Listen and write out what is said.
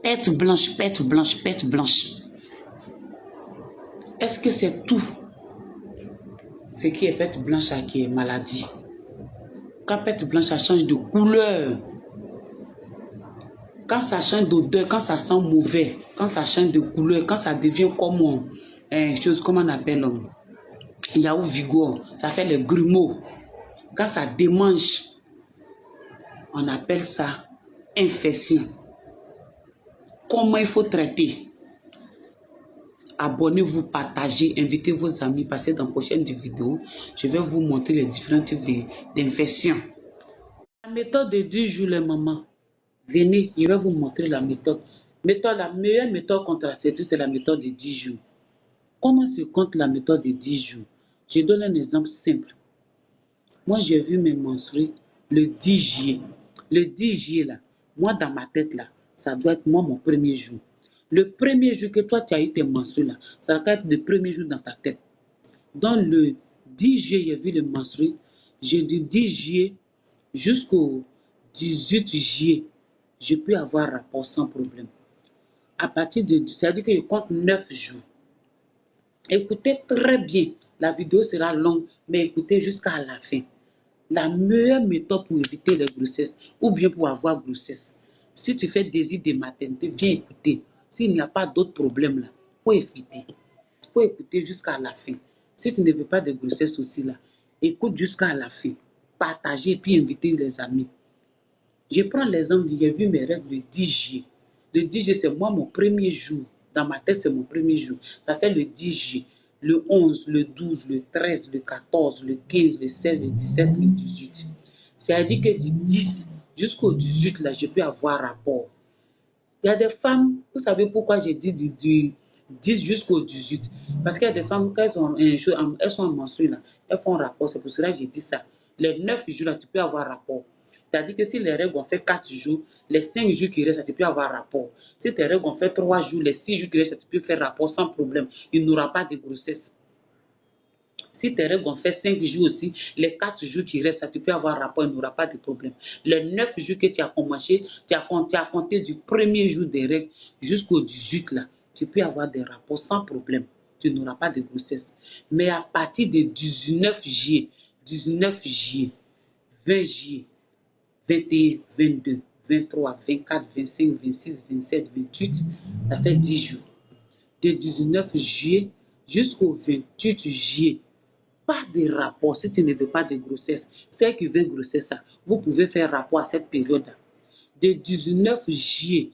Pète blanche, pète blanche, pète blanche. Est-ce que c'est tout ce qui est pète blanche qui est maladie? Quand pète blanche, ça change de couleur. Quand ça change d'odeur, quand ça sent mauvais, quand ça change de couleur, quand ça devient comme chose, comment on appelle Yahoo Vigo, ça fait les grumeaux. Quand ça démange, on appelle ça infection. Comment il faut traiter? Abonnez-vous, partagez, invitez vos amis, parce que dans la prochaine vidéo, je vais vous montrer les différents types d'infections. La méthode de 10 jours, les mamans. Venez, je vais vous montrer la méthode. La meilleure méthode contraceptive, c'est la méthode de 10 jours. Comment se compte la méthode de 10 jours? Je donne un exemple simple. Moi, j'ai vu mes menstrues le 10 juillet. Le 10 juillet, là, moi, dans ma tête, là, ça doit être moi mon premier jour. Le premier jour que toi, tu as eu tes menstrues, là, ça doit être le premier jour dans ta tête. Dans le 10 juillet, j'ai vu les menstrues. J'ai du 10 juillet jusqu'au 18 juillet, je peux avoir rapport sans problème. À partir de, c'est-à-dire que je compte 9 jours. Écoutez très bien, la vidéo sera longue, mais écoutez jusqu'à la fin. La meilleure méthode pour éviter les grossesses, ou bien pour avoir grossesse. Si tu fais désir de maternité, viens écouter. S'il n'y a pas d'autres problèmes là, faut éviter. Faut écouter jusqu'à la fin. Si tu ne veux pas de grossesse aussi là, écoute jusqu'à la fin. Partagez et puis invitez les amis. Je prends l'exemple, j'ai vu mes règles le 10 juillet. Le 10 juillet, c'est moi mon premier jour. Dans ma tête, c'est mon premier jour. Ça fait le 10 juillet, le 11, le 12, le 13, le 14, le 15, le 16, le 17, le 18. C'est-à-dire que du 10 jusqu'au 18, là, je peux avoir rapport. Il y a des femmes, vous savez pourquoi j'ai dit du 10 jusqu'au 18? Parce qu'il y a des femmes, quand elles sont en menstrues, là, elles font rapport. C'est pour cela que j'ai dit ça. Les 9 jours, là, tu peux avoir rapport. C'est-à-dire que si les règles ont fait 4 jours, les 5 jours qui restent, tu peux avoir rapport. Si tes règles ont fait 3 jours, les 6 jours qui restent, tu peux faire rapport sans problème. Il n'y aura pas de grossesse. Si tes règles ont fait 5 jours aussi, les 4 jours qui restent, tu peux avoir rapport, il n'y aura pas de problème. Les 9 jours que tu as commencé, tu as compté du premier jour des règles jusqu'au 18 là, tu peux avoir des rapports sans problème. Tu n'auras pas de grossesse. Mais à partir de 19 juillet, 20 juillet, 21, 22, 23, 24, 25, 26, 27, 28, ça fait 10 jours. De 19 juillet jusqu'au 28 juillet, pas de rapport si tu ne veux pas de grossesse. Celle qui veut grossesse, vous pouvez faire rapport à cette période-là. De 19 juillet